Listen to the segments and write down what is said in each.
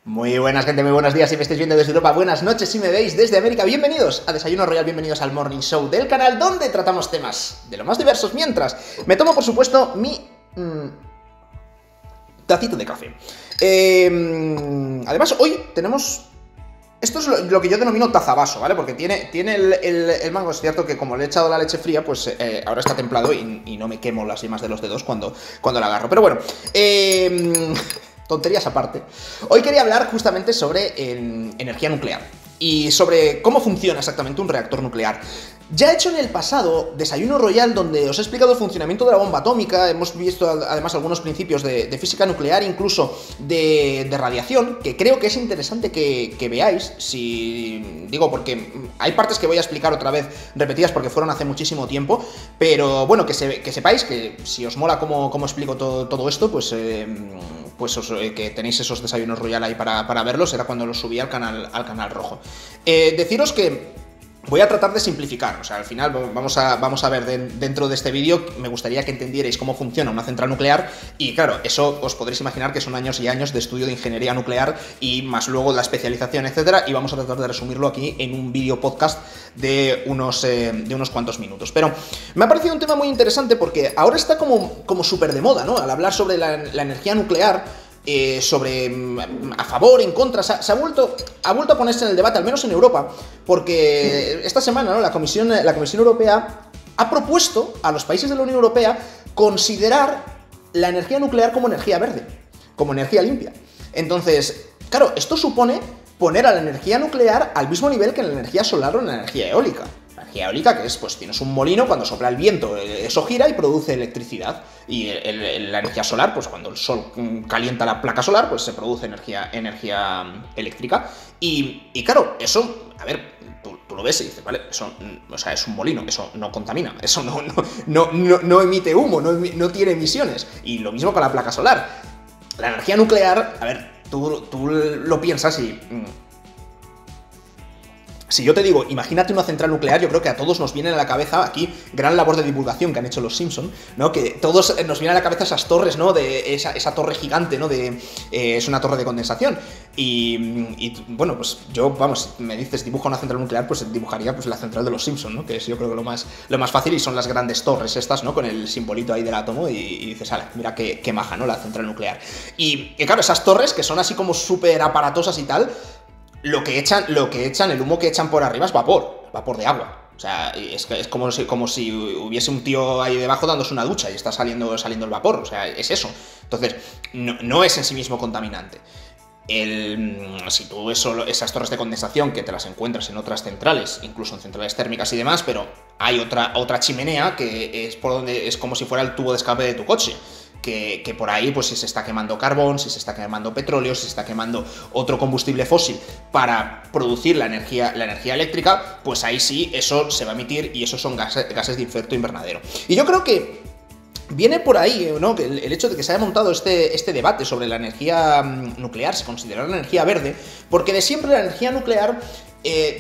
Muy buenas, gente, muy buenos días si me estáis viendo desde Europa, buenas noches si me veis desde América. Bienvenidos a Desayuno Royal, bienvenidos al Morning Show del canal, donde tratamos temas de lo más diversos mientras me tomo, por supuesto, mi tacito de café. Además, hoy tenemos... Esto es lo que yo denomino tazavaso, ¿vale? Porque tiene el mango. Es cierto que como le he echado la leche fría, pues ahora está templado y no me quemo las yemas de los dedos cuando la agarro. Pero bueno, tonterías aparte. Hoy quería hablar justamente sobre energía nuclear y sobre cómo funciona exactamente un reactor nuclear. Ya he hecho en el pasado Desayuno Royal, donde os he explicado el funcionamiento de la bomba atómica, hemos visto además algunos principios de física nuclear, incluso de radiación, que creo que es interesante que veáis, si digo, porque hay partes que voy a explicar otra vez repetidas porque fueron hace muchísimo tiempo, pero bueno, que sepáis que si os mola cómo explico todo esto, pues que tenéis esos Desayunos Royal ahí para verlos, era cuando los subí al canal rojo. Deciros que voy a tratar de simplificar, o sea, al final vamos a ver dentro de este vídeo, me gustaría que entendierais cómo funciona una central nuclear y claro, eso os podréis imaginar que son años y años de estudio de ingeniería nuclear y más luego la especialización, etcétera, y vamos a tratar de resumirlo aquí en un vídeo podcast de unos cuantos minutos. Pero me ha parecido un tema muy interesante porque ahora está como súper de moda, ¿no? Al hablar sobre la energía nuclear, sobre a favor, en contra, se ha vuelto a ponerse en el debate, al menos en Europa, porque esta semana, ¿no? la Comisión Europea ha propuesto a los países de la Unión Europea considerar la energía nuclear como energía verde, como energía limpia. Entonces, claro, esto supone poner a la energía nuclear al mismo nivel que la energía solar o la energía eólica. La energía eólica, que es, pues tienes un molino, cuando sopla el viento, eso gira y produce electricidad. Y la energía solar, pues cuando el sol calienta la placa solar, pues se produce energía eléctrica. Y claro, eso, a ver, tú lo ves y dices, vale, eso, o sea, es un molino, eso no contamina, eso no emite humo, no tiene emisiones. Y lo mismo con la placa solar. La energía nuclear, a ver, tú lo piensas y... Si yo te digo, imagínate una central nuclear, yo creo que a todos nos viene a la cabeza aquí, gran labor de divulgación que han hecho los Simpson, ¿no? Que todos nos viene a la cabeza esas torres, ¿no? De esa torre gigante, ¿no? Es una torre de condensación. Y bueno, pues yo, vamos, me dices dibuja una central nuclear, pues dibujaría pues la central de los Simpson, ¿no? Que es yo creo que lo más fácil, y son las grandes torres estas, ¿no? Con el simbolito ahí del átomo y dices, ala, mira qué maja, ¿no? La central nuclear. Y claro, esas torres que son así como súper aparatosas y tal, lo que echan, el humo que echan por arriba es vapor de agua. O sea, es como si hubiese un tío ahí debajo dándose una ducha y está saliendo el vapor. O sea, es eso. Entonces, no es en sí mismo contaminante. Si tú esas torres de condensación que te las encuentras en otras centrales, incluso en centrales térmicas y demás, pero hay otra chimenea que es por donde es como si fuera el tubo de escape de tu coche. Que por ahí, pues si se está quemando carbón, si se está quemando petróleo, si se está quemando otro combustible fósil para producir la energía eléctrica, pues ahí sí, eso se va a emitir y esos son gases de efecto invernadero. Y yo creo que viene por ahí, ¿no? El hecho de que se haya montado este debate sobre la energía nuclear, se considera la energía verde, porque de siempre la energía nuclear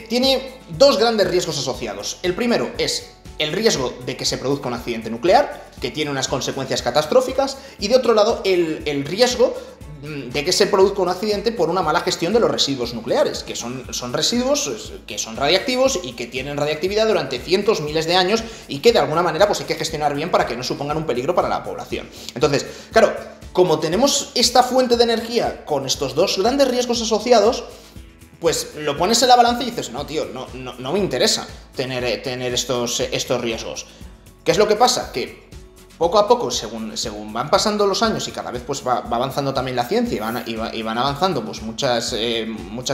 tiene dos grandes riesgos asociados. El primero es el riesgo de que se produzca un accidente nuclear, que tiene unas consecuencias catastróficas, y de otro lado el riesgo de que se produzca un accidente por una mala gestión de los residuos nucleares, que son residuos que son radiactivos y que tienen radiactividad durante cientos, miles de años, y que de alguna manera pues hay que gestionar bien para que no supongan un peligro para la población. Entonces, claro, como tenemos esta fuente de energía con estos dos grandes riesgos asociados, pues lo pones en la balanza y dices, no, tío, no me interesa tener estos riesgos. ¿Qué es lo que pasa? Que poco a poco, según van pasando los años y cada vez pues va avanzando también la ciencia y van avanzando pues muchas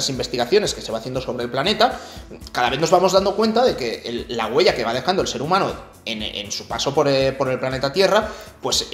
investigaciones que se va haciendo sobre el planeta, cada vez nos vamos dando cuenta de que la huella que va dejando el ser humano en su paso por el planeta Tierra, pues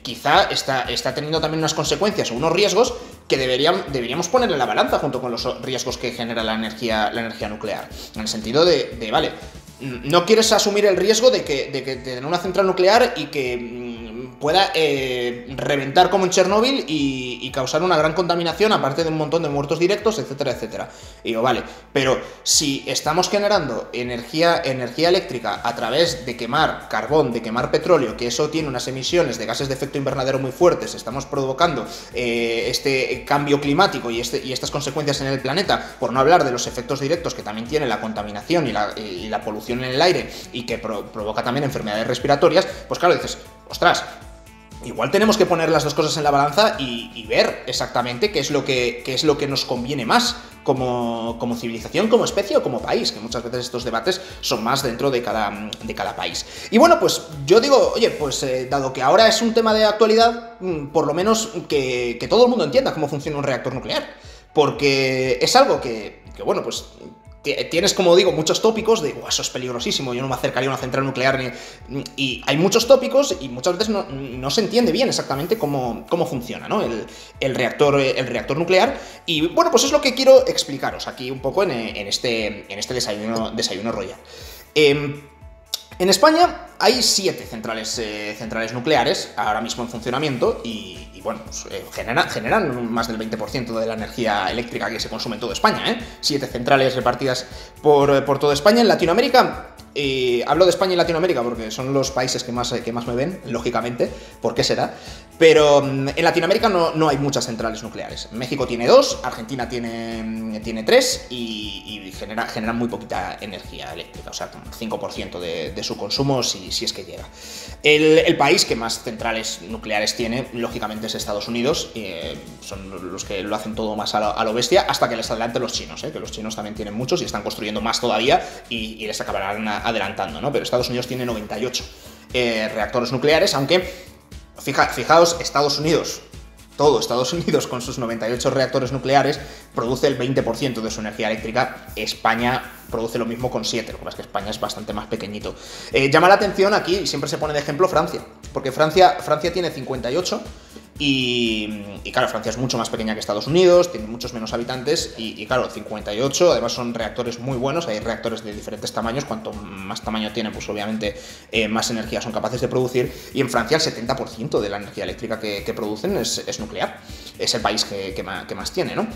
quizá está teniendo también unas consecuencias o unos riesgos que deberíamos poner en la balanza junto con los riesgos que genera la energía nuclear. En el sentido de vale, no quieres asumir el riesgo de tener una central nuclear y que pueda reventar como en Chernóbil y causar una gran contaminación, aparte de un montón de muertos directos, etcétera, etcétera. Y digo, vale, pero si estamos generando energía eléctrica a través de quemar carbón, de quemar petróleo, que eso tiene unas emisiones de gases de efecto invernadero muy fuertes, estamos provocando este cambio climático y estas consecuencias en el planeta, por no hablar de los efectos directos que también tiene la contaminación y la polución en el aire y que provoca también enfermedades respiratorias, pues claro, dices, ostras, igual tenemos que poner las dos cosas en la balanza y ver exactamente qué es lo que nos conviene más como civilización, como especie o como país, que muchas veces estos debates son más dentro de cada país. Y bueno, pues yo digo, oye, pues dado que ahora es un tema de actualidad, por lo menos que todo el mundo entienda cómo funciona un reactor nuclear, porque es algo que bueno, pues tienes, como digo, muchos tópicos de eso es peligrosísimo, yo no me acercaría a una central nuclear, y hay muchos tópicos y muchas veces no se entiende bien exactamente cómo funciona, ¿no? el reactor nuclear. Y bueno, pues es lo que quiero explicaros aquí un poco en este desayuno royal. En España hay 7 centrales nucleares ahora mismo en funcionamiento y bueno, pues, generan más del 20% de la energía eléctrica que se consume en toda España, ¿eh? 7 centrales repartidas por toda España. En Latinoamérica, hablo de España y Latinoamérica porque son los países que más me ven, lógicamente, ¿por qué será? Pero en Latinoamérica no hay muchas centrales nucleares. México tiene 2, Argentina tiene 3 y generan muy poquita energía eléctrica, o sea, 5% de su consumo si es que llega. El país que más centrales nucleares tiene, lógicamente, es Estados Unidos, son los que lo hacen todo más a lo bestia, hasta que les adelanten los chinos, que los chinos también tienen muchos y están construyendo más todavía y les acabarán adelantando, ¿no? Pero Estados Unidos tiene 98 reactores nucleares, aunque fijaos, todo Estados Unidos con sus 98 reactores nucleares produce el 20% de su energía eléctrica. España produce lo mismo con 7, lo que pasa es que España es bastante más pequeñito. Llama la atención aquí, y siempre se pone de ejemplo Francia, porque Francia tiene 58 y claro, Francia es mucho más pequeña que Estados Unidos, tiene muchos menos habitantes y claro, 58, además son reactores muy buenos, hay reactores de diferentes tamaños, cuanto más tamaño tienen, pues obviamente más energía son capaces de producir, y en Francia el 70% de la energía eléctrica que producen es nuclear, es el país que más tiene, ¿no?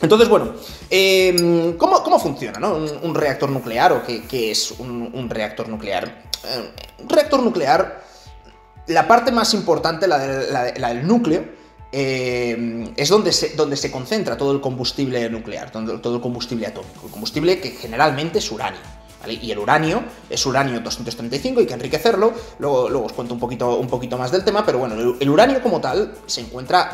Entonces, bueno, ¿cómo funciona, ¿no? un reactor nuclear o qué es un reactor nuclear? Un reactor nuclear, la parte más importante, la del núcleo, es donde se concentra todo el combustible nuclear, todo el combustible atómico, el combustible que generalmente es uranio, ¿vale? Y el uranio es uranio 235, hay que enriquecerlo, luego os cuento un poquito más del tema, pero bueno, el uranio como tal se encuentra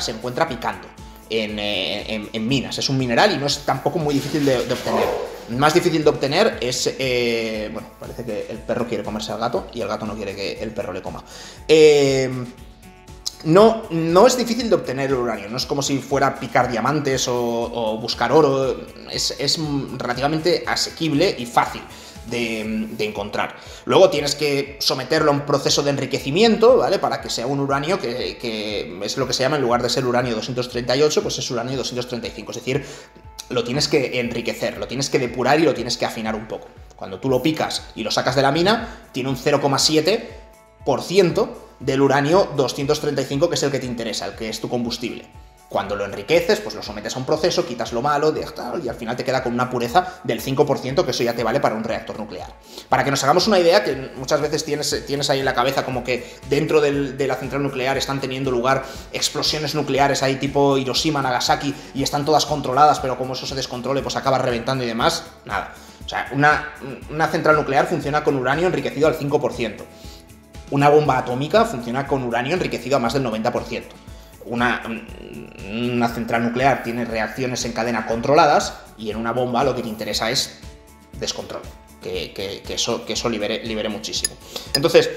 picando en minas, es un mineral y no es tampoco muy difícil de obtener. Más difícil de obtener es, bueno, parece que el perro quiere comerse al gato y el gato no quiere que el perro le coma. No es difícil de obtener el uranio, no es como si fuera picar diamantes o buscar oro, es relativamente asequible y fácil de encontrar. Luego tienes que someterlo a un proceso de enriquecimiento, ¿vale? Para que sea un uranio que es lo que se llama, en lugar de ser uranio 238, pues es uranio 235, es decir, lo tienes que enriquecer, lo tienes que depurar y lo tienes que afinar un poco. Cuando tú lo picas y lo sacas de la mina, tiene un 0,7% del uranio 235, que es el que te interesa, el que es tu combustible. Cuando lo enriqueces, pues lo sometes a un proceso, quitas lo malo, y al final te queda con una pureza del 5%, que eso ya te vale para un reactor nuclear. Para que nos hagamos una idea, que muchas veces tienes ahí en la cabeza como que dentro de la central nuclear están teniendo lugar explosiones nucleares ahí tipo Hiroshima, Nagasaki, y están todas controladas, pero como eso se descontrole, pues acaba reventando y demás. Nada. O sea, una central nuclear funciona con uranio enriquecido al 5%. Una bomba atómica funciona con uranio enriquecido a más del 90%. Una central nuclear tiene reacciones en cadena controladas y en una bomba lo que te interesa es descontrol, que eso libere muchísimo. Entonces,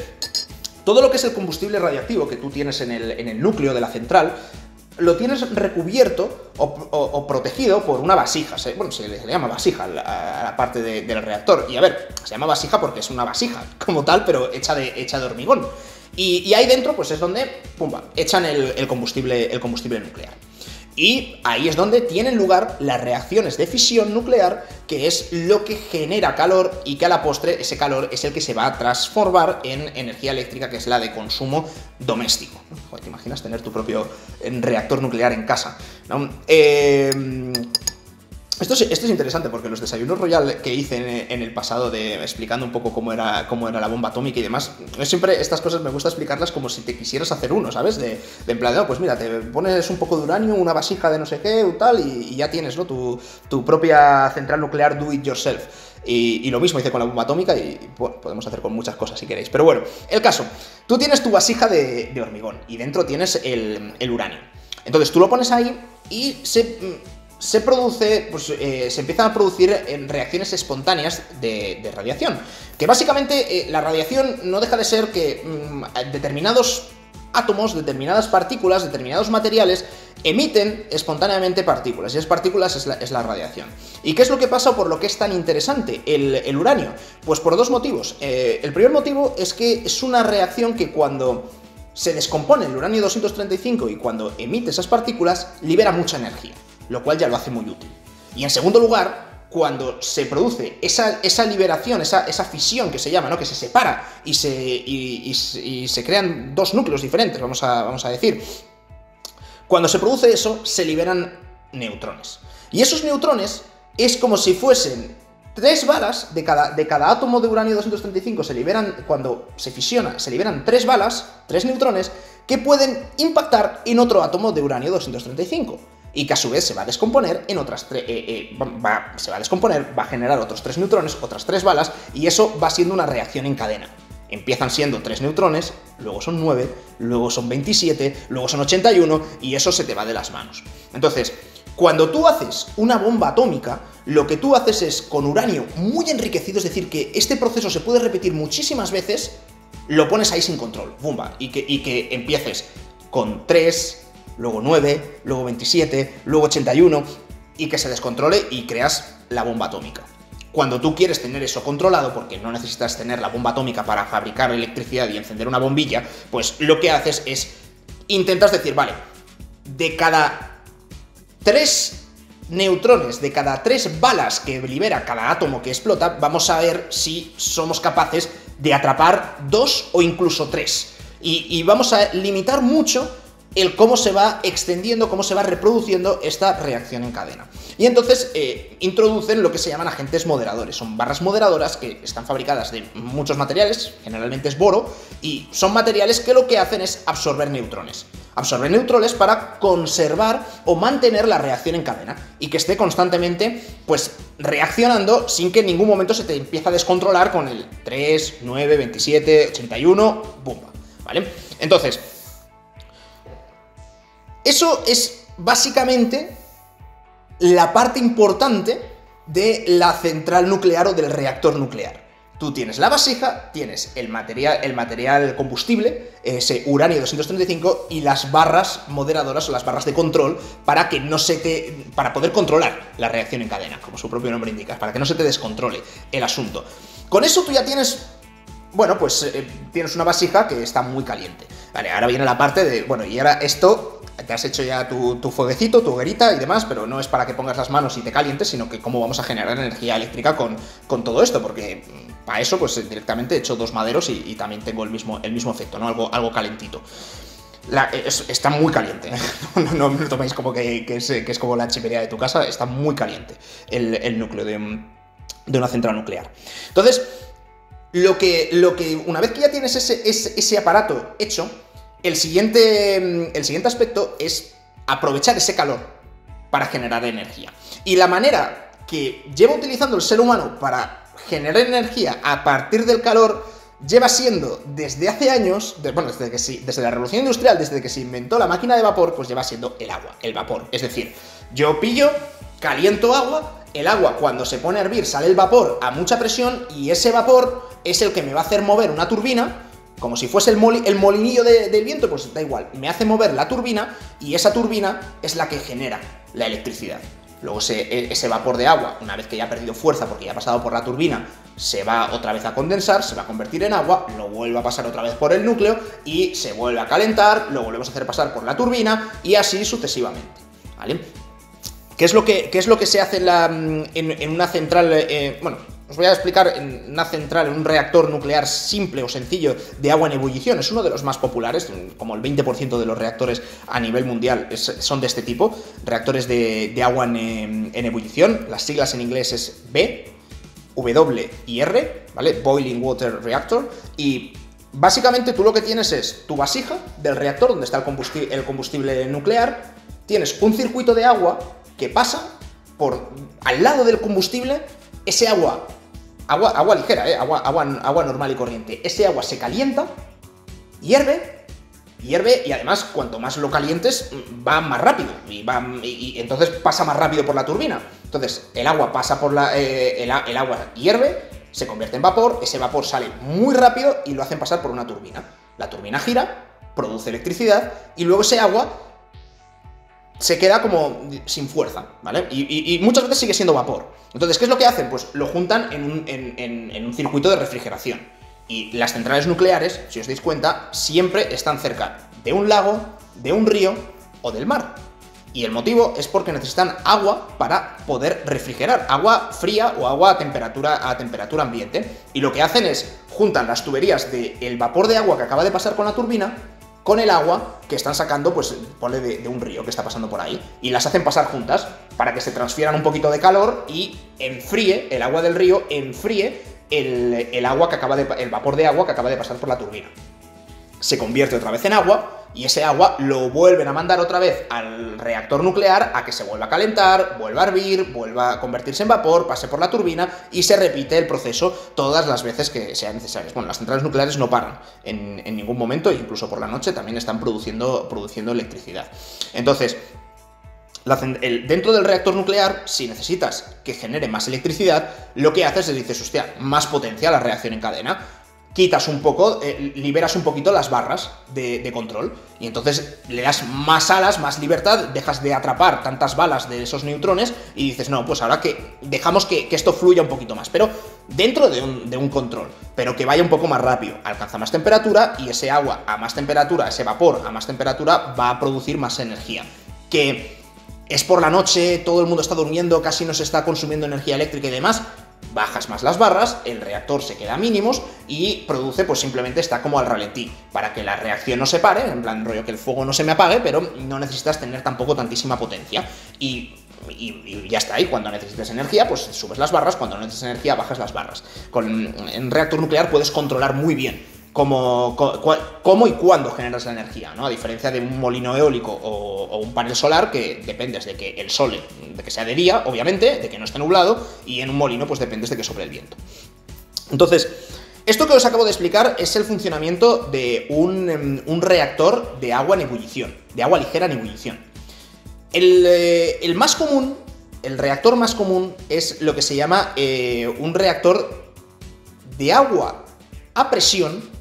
todo lo que es el combustible radiactivo que tú tienes en el núcleo de la central, lo tienes recubierto o protegido por una vasija. Bueno, se le llama vasija a la parte del reactor. Y a ver, se llama vasija porque es una vasija como tal, pero hecha de hormigón. Y ahí dentro, pues es donde, pumba, echan el combustible nuclear. Y ahí es donde tienen lugar las reacciones de fisión nuclear, que es lo que genera calor y que a la postre ese calor es el que se va a transformar en energía eléctrica, que es la de consumo doméstico. Joder, ¿te imaginas tener tu propio reactor nuclear en casa, ¿no? Esto es interesante porque los desayunos Royal que hice en el pasado, explicando un poco cómo era la bomba atómica y demás, siempre estas cosas me gusta explicarlas como si te quisieras hacer uno, ¿sabes? De en plan, no, pues mira, te pones un poco de uranio, una vasija de no sé qué, tal, y ya tienes, ¿no? Tu propia central nuclear do it yourself. Y lo mismo hice con la bomba atómica y bueno, podemos hacer con muchas cosas si queréis. Pero bueno, el caso, tú tienes tu vasija de hormigón y dentro tienes el uranio. Entonces tú lo pones ahí y se produce, pues se empiezan a producir reacciones espontáneas de radiación. Que básicamente la radiación no deja de ser que determinados átomos, determinadas partículas, determinados materiales emiten espontáneamente partículas, y esas partículas es la radiación. ¿Y qué es lo que pasa por lo que es tan interesante el uranio? Pues por dos motivos. El primer motivo es que es una reacción que cuando se descompone el uranio 235 y cuando emite esas partículas, libera mucha energía, lo cual ya lo hace muy útil. Y en segundo lugar, cuando se produce esa liberación, esa fisión que se llama, ¿no? Que se separa y se crean dos núcleos diferentes, vamos a decir. Cuando se produce eso, se liberan neutrones. Y esos neutrones es como si fuesen 3 balas de cada átomo de uranio 235 se liberan, cuando se fisiona, se liberan 3 balas, 3 neutrones, que pueden impactar en otro átomo de uranio 235. Y que a su vez se va a descomponer en otras va a generar otros 3 neutrones, otras 3 balas, y eso va siendo una reacción en cadena. Empiezan siendo 3 neutrones, luego son 9, luego son 27, luego son 81, y eso se te va de las manos. Entonces, cuando tú haces una bomba atómica, lo que tú haces es, con uranio muy enriquecido, es decir, que este proceso se puede repetir muchísimas veces, lo pones ahí sin control, ¡bumba! Y que empieces con 3, luego 9, luego 27, luego 81, y que se descontrole y creas la bomba atómica. Cuando tú quieres tener eso controlado, porque no necesitas tener la bomba atómica para fabricar electricidad y encender una bombilla, pues lo que haces es, intentas decir, vale, de cada 3 neutrones, de cada 3 balas que libera cada átomo que explota, vamos a ver si somos capaces de atrapar 2 o incluso 3. Y vamos a limitar mucho el cómo se va extendiendo, cómo se va reproduciendo esta reacción en cadena. Y entonces introducen lo que se llaman agentes moderadores. Son barras moderadoras que están fabricadas de muchos materiales, generalmente es boro, y son materiales que lo que hacen es absorber neutrones. Absorber neutrones para conservar o mantener la reacción en cadena y que esté constantemente, pues, reaccionando sin que en ningún momento se te empiece a descontrolar con el 3, 9, 27, 81, ¡bumba! ¿Vale? Entonces, eso es básicamente la parte importante de la central nuclear o del reactor nuclear. Tú tienes la vasija, tienes el material combustible, ese uranio 235, y las barras moderadoras o las barras de control para que no para poder controlar la reacción en cadena, como su propio nombre indica, para que no se te descontrole el asunto. Con eso tú ya tienes, bueno, pues tienes una vasija que está muy caliente. Vale, ahora viene la parte de, bueno, y ahora esto, te has hecho ya tu fueguecito, tu hoguerita y demás, pero no es para que pongas las manos y te calientes, sino que cómo vamos a generar energía eléctrica con todo esto, porque para eso pues directamente he hecho 2 maderos y también tengo el mismo efecto, ¿no? Algo calentito. Está muy caliente, ¿eh? No me lo toméis como que es como la chimenea de tu casa, está muy caliente el núcleo de una central nuclear. Entonces, lo que una vez que ya tienes ese aparato hecho, el siguiente aspecto es aprovechar ese calor para generar energía. Y la manera que lleva utilizando el ser humano para generar energía a partir del calor lleva siendo desde hace años, desde la revolución industrial, desde que se inventó la máquina de vapor, pues lleva siendo el agua, el vapor. Es decir, yo caliento agua, el agua cuando se pone a hervir sale el vapor a mucha presión y ese vapor es el que me va a hacer mover una turbina. Como si fuese el molinillo del viento, pues da igual, me hace mover la turbina y esa turbina es la que genera la electricidad. Luego ese vapor de agua, una vez que ya ha perdido fuerza porque ya ha pasado por la turbina, se va otra vez a condensar, se va a convertir en agua, lo vuelve a pasar otra vez por el núcleo y se vuelve a calentar, lo volvemos a hacer pasar por la turbina y así sucesivamente. ¿vale? ¿Qué es lo que se hace en una central? Bueno, os voy a explicar en una central, en un reactor nuclear simple o sencillo de agua en ebullición. Es uno de los más populares, como el 20% de los reactores a nivel mundial son de este tipo, reactores de agua en ebullición. Las siglas en inglés es B, W y R, ¿vale? Boiling Water Reactor. Y básicamente tú lo que tienes es tu vasija del reactor, donde está el combustible nuclear, tienes un circuito de agua que pasa al lado del combustible. Ese agua ligera, agua normal y corriente. Ese agua se calienta, hierve, y además cuanto más lo calientes va más rápido y entonces pasa más rápido por la turbina. Entonces el agua pasa el agua hierve, se convierte en vapor, ese vapor sale muy rápido y lo hacen pasar por una turbina. La turbina gira, produce electricidad y luego ese agua se queda como sin fuerza, ¿vale? Y muchas veces sigue siendo vapor. Entonces, ¿qué es lo que hacen? Pues lo juntan en un circuito de refrigeración. Y las centrales nucleares, si os dais cuenta, siempre están cerca de un lago, de un río o del mar. Y el motivo es porque necesitan agua para poder refrigerar, agua fría o agua a temperatura ambiente. Y lo que hacen es juntan las tuberías del vapor de agua que acaba de pasar con la turbina con el agua que están sacando, pues, ponle de un río que está pasando por ahí, y las hacen pasar juntas para que se transfieran un poquito de calor y enfríe, el agua del río enfríe el vapor de agua que acaba de pasar por la turbina. Se convierte otra vez en agua, y ese agua lo vuelven a mandar otra vez al reactor nuclear a que se vuelva a calentar, vuelva a hervir, vuelva a convertirse en vapor, pase por la turbina y se repite el proceso todas las veces que sean necesarias. Bueno, las centrales nucleares no paran en ningún momento, incluso por la noche también están produciendo electricidad. Entonces, dentro del reactor nuclear, si necesitas que genere más electricidad, lo que haces es dices, hostia, más potencia la reacción en cadena. Quitas un poco, liberas un poquito las barras de control y entonces le das más alas, más libertad, dejas de atrapar tantas balas de esos neutrones y dices, no, pues ahora que dejamos que esto fluya un poquito más, pero dentro de un control, pero que vaya un poco más rápido, alcanza más temperatura y ese agua a más temperatura, ese vapor a más temperatura va a producir más energía. Que es por la noche, todo el mundo está durmiendo, casi no se está consumiendo energía eléctrica y demás, bajas más las barras, el reactor se queda a mínimos y produce, pues simplemente está como al ralentí, para que la reacción no se pare, en plan rollo que el fuego no se me apague, pero no necesitas tener tampoco tantísima potencia. Y ya está, y cuando necesites energía, pues subes las barras, cuando no necesites energía, bajas las barras. En un reactor nuclear puedes controlar muy bien cómo y cuándo generas la energía, ¿no? A diferencia de un molino eólico o un panel solar, que dependes de que el sol, de que sea de día, obviamente, de que no esté nublado, y en un molino pues dependes de que sople el viento. Entonces, esto que os acabo de explicar es el funcionamiento de un reactor de agua en ebullición, de agua ligera en ebullición. El más común, el reactor más común es lo que se llama un reactor de agua a presión,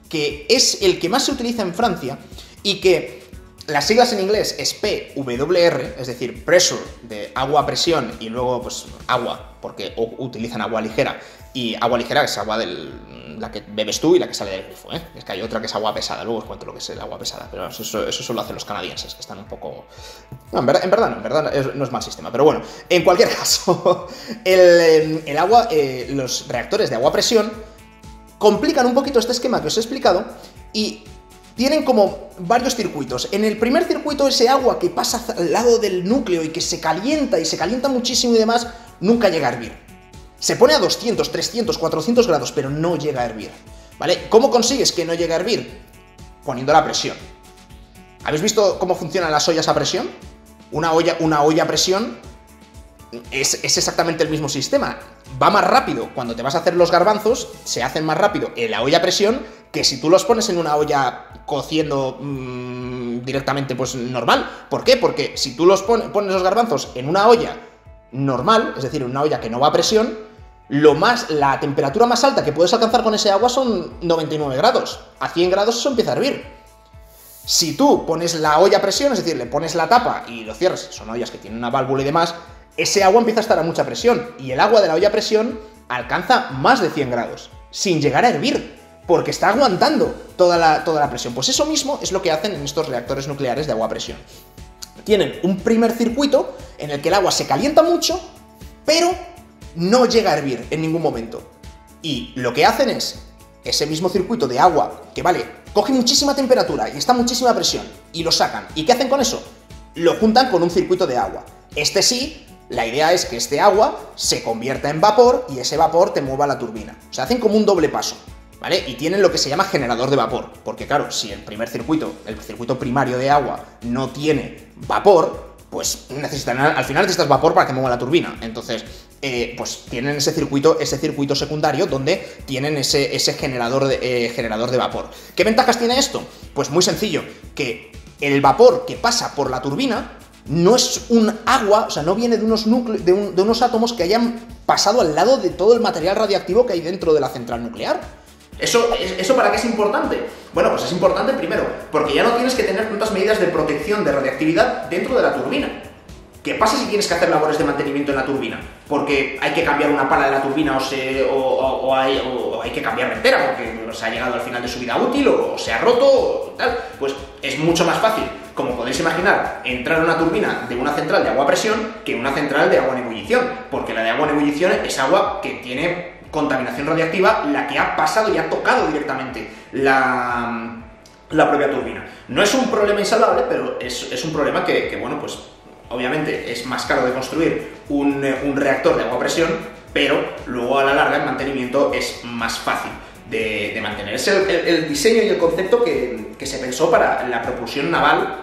que es el que más se utiliza en Francia y que las siglas en inglés es PWR, es decir, pressure, de agua a presión, y luego pues agua, porque utilizan agua ligera, y agua ligera es agua la que bebes tú y la que sale del grifo, ¿eh? Es que hay otra que es agua pesada, luego os cuento lo que es el agua pesada, pero eso solo hacen los canadienses, que están un poco... No, en verdad no es mal sistema, pero bueno, en cualquier caso, el agua, los reactores de agua a presión complican un poquito este esquema que os he explicado y tienen como varios circuitos. En el primer circuito, ese agua que pasa al lado del núcleo y que se calienta muchísimo y demás, nunca llega a hervir. Se pone a 200, 300, 400 grados, pero no llega a hervir, ¿vale? ¿Cómo consigues que no llegue a hervir? Poniendo la presión. ¿Habéis visto cómo funcionan las ollas a presión? Una olla a presión es exactamente el mismo sistema. Va más rápido cuando te vas a hacer los garbanzos, se hacen más rápido en la olla a presión que si tú los pones en una olla cociendo directamente, pues normal. ¿Por qué? Porque si tú pones los garbanzos en una olla normal, es decir, en una olla que no va a presión, la temperatura más alta que puedes alcanzar con ese agua son 99 grados. A 100 grados eso empieza a hervir. Si tú pones la olla a presión, es decir, le pones la tapa y lo cierras, son ollas que tienen una válvula y demás, ese agua empieza a estar a mucha presión, y el agua de la olla a presión alcanza más de 100 grados, sin llegar a hervir, porque está aguantando toda la presión. Pues eso mismo es lo que hacen en estos reactores nucleares de agua a presión. tienen un primer circuito en el que el agua se calienta mucho, pero no llega a hervir en ningún momento. Y lo que hacen es, ese mismo circuito de agua, que vale, coge muchísima temperatura y está a muchísima presión, y lo sacan. ¿Y qué hacen con eso? Lo juntan con un circuito de agua. Este sí, la idea es que este agua se convierta en vapor y ese vapor te mueva la turbina. O sea, hacen como un doble paso, ¿vale? Y tienen lo que se llama generador de vapor, porque claro, si el primer circuito, el circuito primario de agua, no tiene vapor, pues al final necesitas vapor para que mueva la turbina. Entonces, pues tienen ese circuito secundario donde tienen ese generador de vapor. ¿Qué ventajas tiene esto? Pues muy sencillo, que el vapor que pasa por la turbina no es un agua, o sea, no viene de unos núcleos, de unos átomos que hayan pasado al lado de todo el material radiactivo que hay dentro de la central nuclear. ¿Eso para qué es importante? Bueno, pues es importante primero, porque ya no tienes que tener tantas medidas de protección de radiactividad dentro de la turbina. ¿Qué pasa si tienes que hacer labores de mantenimiento en la turbina? Porque hay que cambiar una pala de la turbina o hay que cambiarla entera porque se ha llegado al final de su vida útil o se ha roto o tal. Pues es mucho más fácil, como podéis imaginar, entrar a una turbina de una central de agua a presión que una central de agua en ebullición, porque la de agua en ebullición es agua que tiene contaminación radiactiva, la que ha pasado y ha tocado directamente la propia turbina. No es un problema insalvable, pero es un problema que bueno, pues obviamente es más caro de construir un reactor de agua a presión, pero luego a la larga el mantenimiento es más fácil de mantener. Es el diseño y el concepto que se pensó para la propulsión naval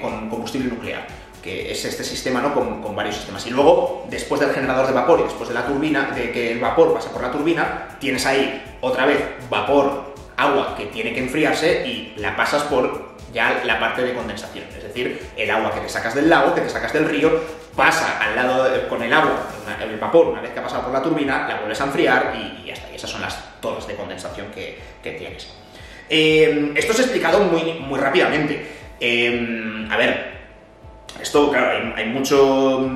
con combustible nuclear, que es este sistema, ¿no? con varios sistemas. Y luego, después del generador de vapor y después de la turbina, de que el vapor pasa por la turbina, tienes ahí otra vez vapor, agua que tiene que enfriarse y la pasas por ya la parte de condensación, es decir, el agua que te sacas del lago, que te sacas del río, pasa al lado con el agua, el vapor, una vez que ha pasado por la turbina, la vuelves a enfriar y ya está. Y esas son las torres de condensación que tienes. Esto es explicado muy rápidamente. A ver, esto, claro, hay mucho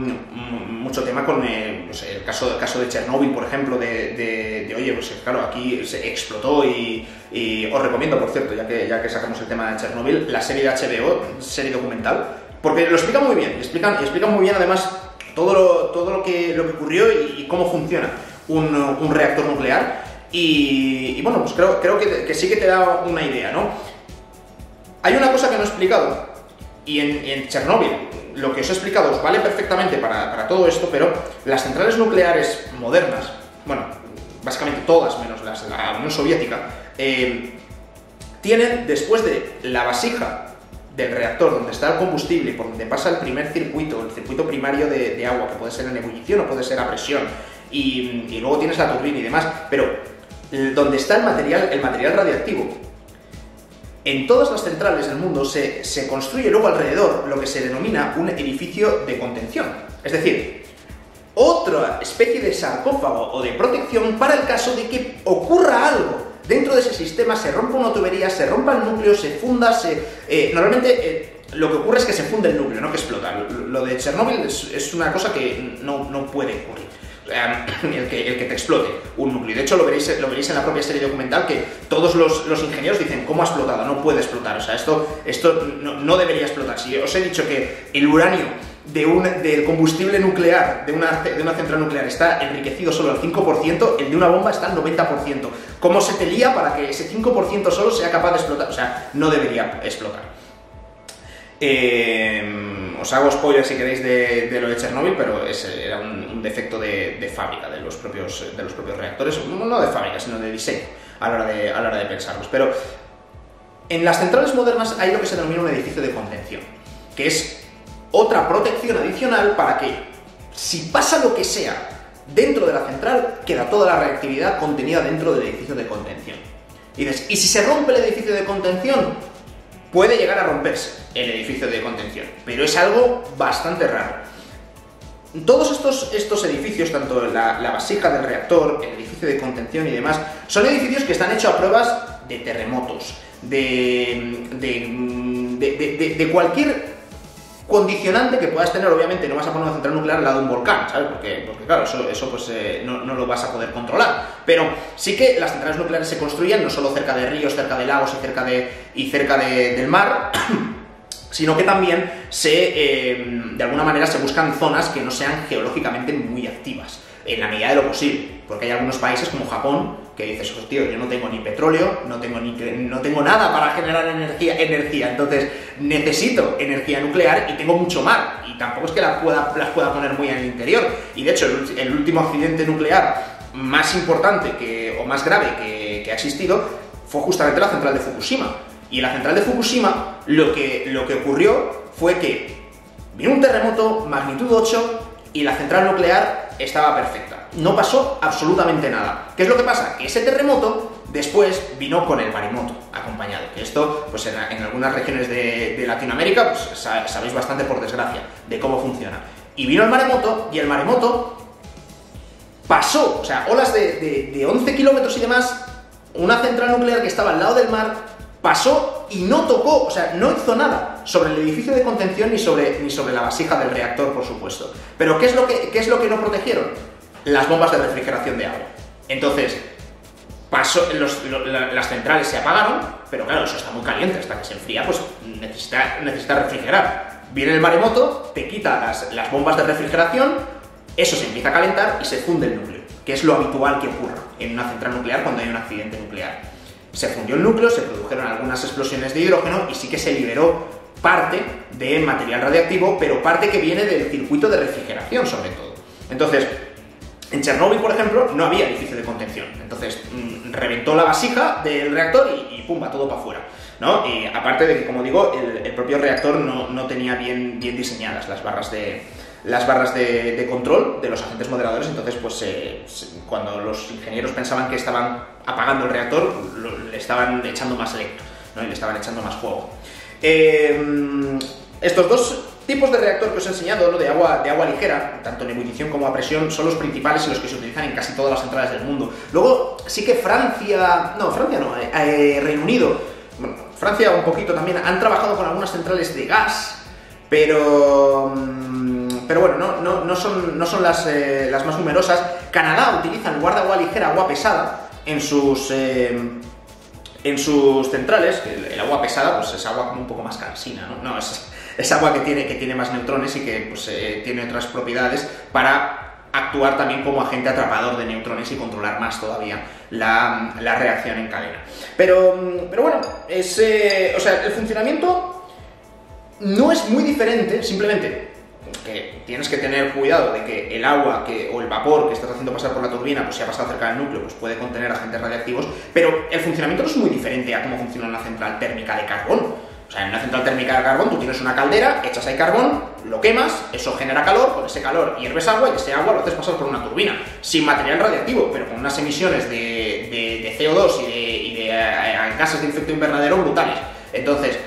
tema con pues el caso de Chernóbil, por ejemplo, oye, pues claro, aquí se explotó y os recomiendo, por cierto, ya que sacamos el tema de Chernóbil, la serie de HBO, serie documental, porque lo explica muy bien, y explican muy bien además todo lo que ocurrió y cómo funciona un reactor nuclear, y bueno, pues creo que sí que te da una idea, ¿no? Hay una cosa que no he explicado, y en Chernóbil, lo que os he explicado os vale perfectamente para todo esto, pero las centrales nucleares modernas, bueno, básicamente todas, menos la Unión Soviética, tienen, después de la vasija del reactor donde está el combustible, por donde pasa el primer circuito, el circuito primario de agua, que puede ser en ebullición o puede ser a presión, y luego tienes la turbina y demás, pero donde está el material radiactivo, en todas las centrales del mundo se construye luego alrededor lo que se denomina un edificio de contención. Es decir, otra especie de sarcófago o de protección para el caso de que ocurra algo dentro de ese sistema, se rompa una tubería, se rompa el núcleo, se funda, normalmente lo que ocurre es que se funde el núcleo, no que explota. Lo de Chernóbil es una cosa que no puede ocurrir. El que te explote un núcleo. De hecho, lo veréis en la propia serie documental, que todos los ingenieros dicen cómo ha explotado, no puede explotar. O sea, esto no debería explotar. Si os he dicho que el uranio del combustible nuclear de una central nuclear está enriquecido solo al 5%, el de una bomba está al 90%. ¿Cómo se te lía para que ese 5% solo sea capaz de explotar? O sea, no debería explotar. Os hago spoiler si queréis de lo de Chernóbil, pero era un defecto de fábrica de los propios reactores, no de fábrica, sino de diseño a la hora de pensarlos. Pero en las centrales modernas hay lo que se denomina un edificio de contención, que es otra protección adicional para que, si pasa lo que sea dentro de la central, queda toda la reactividad contenida dentro del edificio de contención. Y si se rompe el edificio de contención, puede llegar a romperse el edificio de contención, pero es algo bastante raro. Todos estos edificios, tanto la vasija del reactor, el edificio de contención y demás, son edificios que están hechos a pruebas de terremotos, de cualquier condicionante que puedas tener. Obviamente no vas a poner una central nuclear al lado de un volcán, ¿sabes? Porque claro, eso pues no lo vas a poder controlar. Pero sí que las centrales nucleares se construyen no solo cerca de ríos, cerca de lagos y cerca del mar, sino que también de alguna manera se buscan zonas que no sean geológicamente muy activas, en la medida de lo posible, porque hay algunos países como Japón que dices, oh, tío, yo no tengo ni petróleo, no tengo nada para generar energía, entonces necesito energía nuclear y tengo mucho mar, y tampoco es que las pueda poner muy en el interior, y de hecho el último accidente nuclear más importante o más grave que ha existido fue justamente la central de Fukushima. Y en la central de Fukushima lo que ocurrió fue que vino un terremoto magnitud 8 y la central nuclear estaba perfecta. No pasó absolutamente nada. ¿Qué es lo que pasa? Que ese terremoto después vino con el maremoto acompañado. Que esto, pues en algunas regiones de Latinoamérica, pues sabéis bastante, por desgracia, de cómo funciona. Y vino el maremoto, y el maremoto pasó, o sea, olas de 11 kilómetros y demás, una central nuclear que estaba al lado del mar, pasó y no tocó, o sea, no hizo nada sobre el edificio de contención ni sobre la vasija del reactor, por supuesto. Pero ¿qué es lo que no protegieron? Las bombas de refrigeración de agua. Entonces, las centrales se apagaron, pero claro, eso está muy caliente, hasta que se enfría, pues necesita refrigerar. Viene el maremoto, te quita las bombas de refrigeración, eso se empieza a calentar y se funde el núcleo, que es lo habitual que ocurra en una central nuclear cuando hay un accidente nuclear. Se fundió el núcleo, se produjeron algunas explosiones de hidrógeno y sí que se liberó parte de material radiactivo, pero parte que viene del circuito de refrigeración, sobre todo. Entonces, en Chernóbil, por ejemplo, no había edificio de contención. Entonces, reventó la vasija del reactor y pumba, todo para afuera, ¿no? Y aparte de que, como digo, el propio reactor no tenía bien diseñadas las barras de control de los agentes moderadores, entonces pues cuando los ingenieros pensaban que estaban apagando el reactor, le estaban echando más electro, ¿no? Y le estaban echando más fuego. Estos dos tipos de reactor que os he enseñado, ¿no? de agua ligera, tanto en ebullición como a presión, son los principales y los que se utilizan en casi todas las centrales del mundo. Luego sí que Reino Unido, bueno, Francia un poquito también, han trabajado con algunas centrales de gas, pero bueno, no son las más numerosas. Canadá utiliza en lugar de agua ligera, agua pesada en sus centrales. El agua pesada pues es agua como un poco más cansina, ¿no? Es agua que tiene más neutrones y que pues, tiene otras propiedades para actuar también como agente atrapador de neutrones y controlar más todavía la reacción en cadena. Pero bueno, el funcionamiento no es muy diferente, simplemente que tienes que tener cuidado de que el agua o el vapor que estás haciendo pasar por la turbina, pues si ha pasado cerca del núcleo, pues puede contener agentes radiactivos, pero el funcionamiento no es muy diferente a cómo funciona una central térmica de carbón. O sea, en una central térmica de carbón tú tienes una caldera, echas ahí carbón, lo quemas, eso genera calor, con ese calor hierves agua y ese agua lo haces pasar por una turbina, sin material radiactivo, pero con unas emisiones de CO2 y de gases de efecto invernadero brutales. Entonces,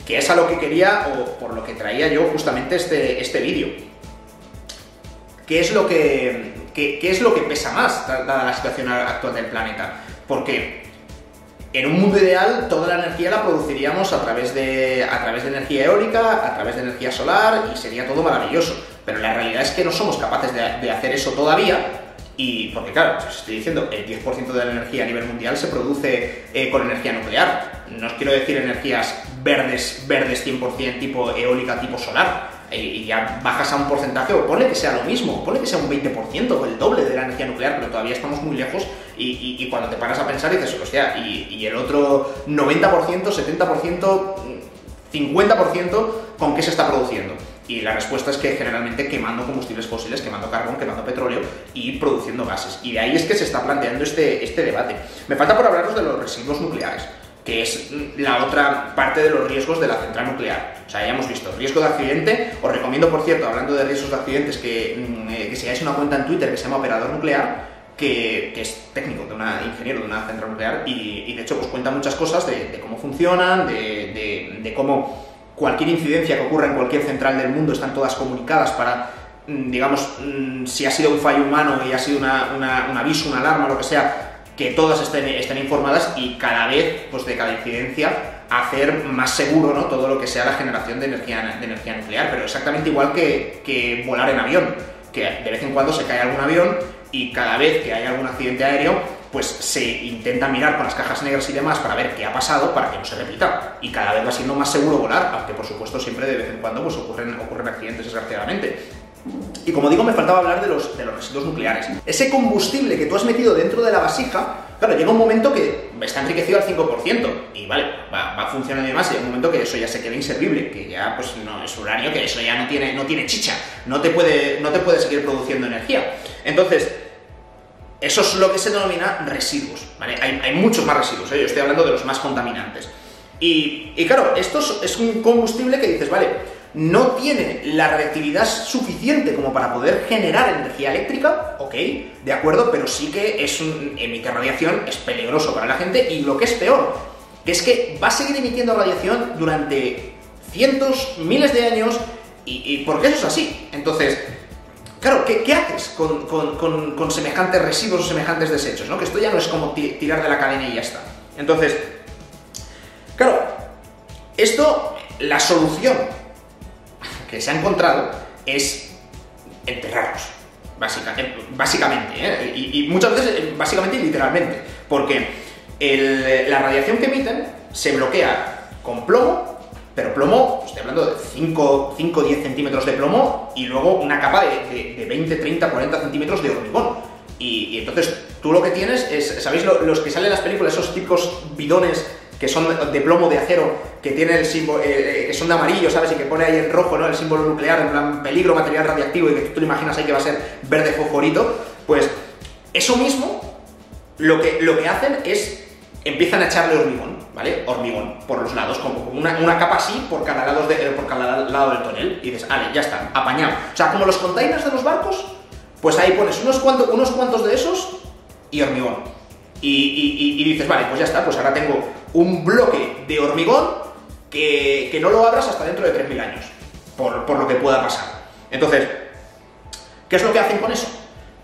que es a lo que quería, o por lo que traía yo justamente este vídeo. ¿Qué es lo que pesa más, dada la situación actual del planeta? Porque en un mundo ideal, toda la energía la produciríamos a través de energía eólica, a través de energía solar, y sería todo maravilloso. Pero la realidad es que no somos capaces de hacer eso todavía, y porque claro, os estoy diciendo, el 10% de la energía a nivel mundial se produce con energía nuclear. No os quiero decir energías verdes 100%, tipo eólica, tipo solar, y ya bajas a un porcentaje, o ponle que sea lo mismo, ponle que sea un 20% o el doble de la energía nuclear, pero todavía estamos muy lejos, y cuando te paras a pensar dices, hostia, y el otro 90%, 70%, 50%, ¿con qué se está produciendo? Y la respuesta es que generalmente quemando combustibles fósiles, quemando carbón, quemando petróleo y produciendo gases. Y de ahí es que se está planteando este debate. Me falta por hablaros de los residuos nucleares, que es la otra parte de los riesgos de la central nuclear. O sea, ya hemos visto riesgo de accidente. Os recomiendo, por cierto, hablando de riesgos de accidentes, que sigáis una cuenta en Twitter que se llama Operador Nuclear, que es técnico, ingeniero de una central nuclear, y de hecho pues cuenta muchas cosas de cómo funcionan, de cómo cualquier incidencia que ocurra en cualquier central del mundo están todas comunicadas para, digamos, si ha sido un fallo humano y ha sido un aviso, una alarma, lo que sea, que todas estén informadas, y cada vez, pues de cada incidencia, hacer más seguro, ¿no?, todo lo que sea la generación de energía nuclear. Pero exactamente igual que volar en avión, que de vez en cuando se cae algún avión y cada vez que hay algún accidente aéreo pues se intenta mirar con las cajas negras y demás para ver qué ha pasado para que no se repita. Y cada vez va siendo más seguro volar, aunque por supuesto siempre de vez en cuando pues ocurren accidentes, desgraciadamente. Y como digo, me faltaba hablar de los residuos nucleares. Ese combustible que tú has metido dentro de la vasija, claro, llega un momento que está enriquecido al 5%, y vale, va funcionando y demás, y llega un momento que eso ya se queda inservible, que ya pues no es uranio, que eso ya no tiene chicha, no te puede seguir produciendo energía. Entonces, eso es lo que se denomina residuos, ¿vale? Hay muchos más residuos, ¿eh? Yo estoy hablando de los más contaminantes. Y claro, esto es un combustible que dices, vale, no tiene la radiactividad suficiente como para poder generar energía eléctrica, ok, de acuerdo, pero sí que emite radiación, es peligroso para la gente, y lo que es peor, que es que va a seguir emitiendo radiación durante cientos, miles de años, y porque eso es así. Entonces, claro, ¿qué haces con semejantes residuos o semejantes desechos, ¿no? Que esto ya no es como tirar de la cadena y ya está. Entonces, claro, la solución que se ha encontrado es enterrarlos, básicamente, ¿eh? Y muchas veces, básicamente y literalmente, porque la radiación que emiten se bloquea con plomo, pero plomo, estoy hablando de 5-10 centímetros de plomo, y luego una capa de 20, 30, 40 centímetros de hormigón. Y entonces tú lo que tienes es, ¿sabéis los que salen en las películas, esos típicos bidones que son de plomo, de acero, que tienen el símbolo, que son de amarillo, ¿sabes? Y que pone ahí en rojo, ¿no? El símbolo nuclear, en plan peligro, material radiactivo, y que tú lo imaginas ahí que va a ser verde fosforito. Pues eso mismo, lo que hacen es, empiezan a echarle hormigón, ¿vale? Hormigón por los lados, como una capa así por cada lado del tonel. Y dices, vale, ya está, apañado. O sea, como los containers de los barcos, pues ahí pones unos cuantos de esos y hormigón. Y dices, vale, pues ya está, pues ahora tengo un bloque de hormigón que no lo abras hasta dentro de 3000 años, por lo que pueda pasar. Entonces, ¿qué es lo que hacen con eso?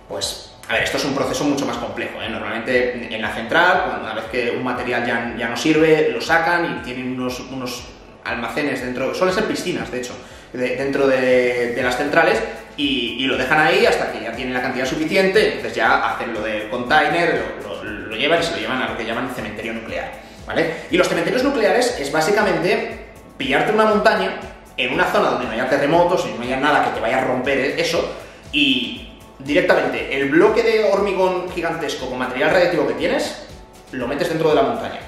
Pues, a ver, esto es un proceso mucho más complejo, ¿eh? Normalmente en la central, una vez que un material ya no sirve, lo sacan y tienen unos almacenes dentro, suelen ser piscinas, de hecho, dentro de las centrales, y lo dejan ahí hasta que ya tienen la cantidad suficiente. Entonces ya hacen lo del container, lo llevan y se lo llevan a lo que llaman cementerio nuclear, ¿vale? Y los cementerios nucleares es básicamente pillarte una montaña en una zona donde no haya terremotos y no haya nada que te vaya a romper eso, y directamente el bloque de hormigón gigantesco con material radiactivo que tienes, lo metes dentro de la montaña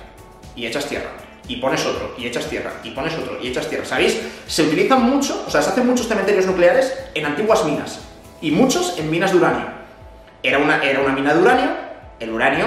y echas tierra. Y pones otro, y echas tierra, y pones otro, y echas tierra. ¿Sabéis? Se utilizan mucho, o sea, se hacen muchos cementerios nucleares en antiguas minas, y muchos en minas de uranio. Era una mina de uranio. El uranio,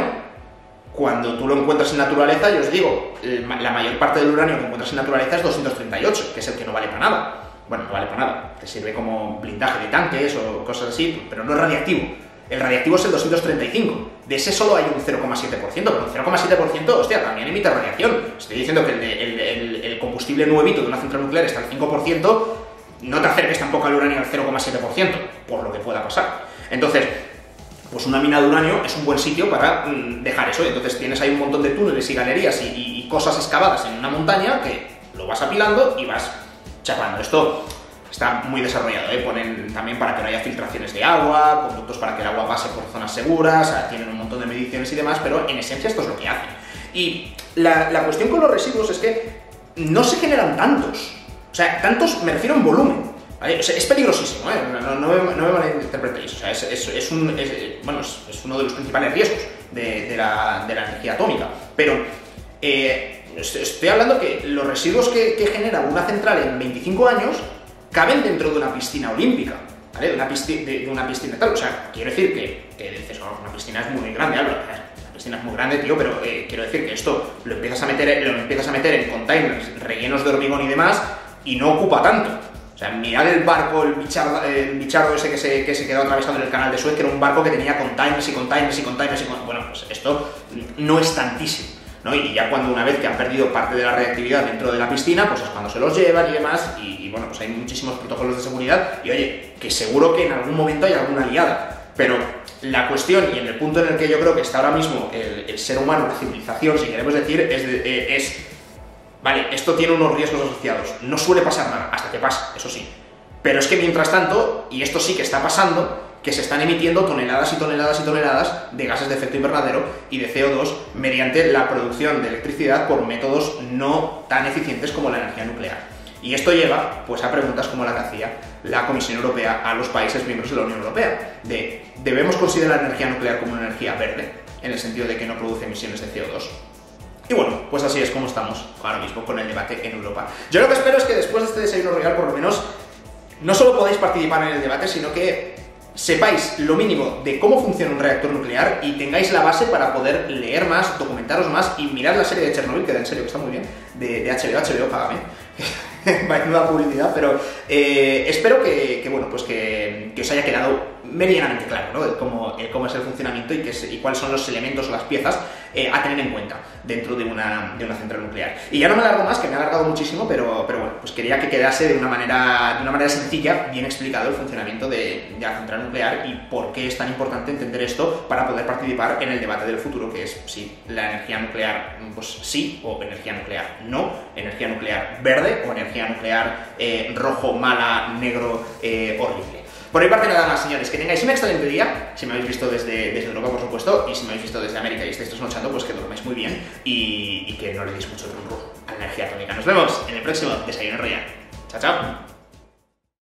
cuando tú lo encuentras en naturaleza, yo os digo, la mayor parte del uranio que encuentras en naturaleza es 238, que es el que no vale para nada. Bueno, no vale para nada, te sirve como blindaje de tanques o cosas así, pero no es radiactivo. El radiactivo es el 235, de ese solo hay un 0,7%, pero un 0,7%, hostia, también emite radiación. Estoy diciendo que el combustible nuevito de una central nuclear está al 5%, no te acerques tampoco al uranio al 0,7%, por lo que pueda pasar. Entonces, pues una mina de uranio es un buen sitio para dejar eso. Entonces tienes ahí un montón de túneles y galerías y cosas excavadas en una montaña que lo vas apilando y vas chapando. Esto está muy desarrollado, ¿eh? Ponen también para que no haya filtraciones de agua, conductos para que el agua pase por zonas seguras, tienen un montón de mediciones y demás, pero en esencia esto es lo que hacen. Y la cuestión con los residuos es que no se generan tantos. O sea, tantos me refiero en volumen, ¿vale? O sea, es peligrosísimo, ¿eh? No me malinterpretéis. O sea, es uno de los principales riesgos de la energía atómica. Pero estoy hablando que los residuos que genera una central en 25 años caben dentro de una piscina olímpica, ¿vale? De una piscina tal. O sea, quiero decir que dices, oh, una piscina es muy grande, la piscina es muy grande, tío, pero quiero decir que esto lo empiezas a meter en containers rellenos de hormigón y demás, y no ocupa tanto. O sea, mirad el barco, el bichardo ese que se quedó atravesando en el canal de Suez, que era un barco que tenía containers y containers y containers y containers. Bueno, pues esto no es tantísimo, ¿no? Y ya cuando una vez que han perdido parte de la reactividad dentro de la piscina, pues es cuando se los llevan y demás, y bueno, pues hay muchísimos protocolos de seguridad, y oye, que seguro que en algún momento hay alguna liada. Pero la cuestión, y en el punto en el que yo creo que está ahora mismo el ser humano, la civilización, si queremos decir, es vale, esto tiene unos riesgos asociados, no suele pasar nada, hasta que pasa, eso sí. Pero es que mientras tanto, y esto sí que está pasando, que se están emitiendo toneladas y toneladas y toneladas de gases de efecto invernadero y de CO2 mediante la producción de electricidad por métodos no tan eficientes como la energía nuclear. Y esto lleva pues a preguntas como la que hacía la Comisión Europea a los países miembros de la Unión Europea, de ¿debemos considerar la energía nuclear como una energía verde, en el sentido de que no produce emisiones de CO2? Y bueno, pues así es como estamos ahora mismo con el debate en Europa. Yo lo que espero es que después de este desayuno real, por lo menos, no solo podáis participar en el debate, sino que sepáis lo mínimo de cómo funciona un reactor nuclear y tengáis la base para poder leer más, documentaros más y mirar la serie de Chernobyl, que en serio que está muy bien, de HBO, págame. Menuda publicidad, pero espero que bueno, pues que os haya quedado medianamente claro, ¿no? De cómo es el funcionamiento y cuáles son los elementos o las piezas a tener en cuenta dentro de una central nuclear. Y ya no me alargo más, que me he alargado muchísimo, pero bueno, pues quería que quedase de una manera sencilla, bien explicado el funcionamiento de la central nuclear y por qué es tan importante entender esto para poder participar en el debate del futuro, que es si la energía nuclear, pues sí, o energía nuclear no, energía nuclear verde o energía nuclear rojo, mala, negro, horrible. Por mi parte nada más, señores, que tengáis un excelente día, si me habéis visto desde Europa, por supuesto, y si me habéis visto desde América y estáis trasnochando, pues que dormáis muy bien y que no le deis mucho rumbo a la energía atómica. Nos vemos en el próximo Desayuno Royal. Chao, chao.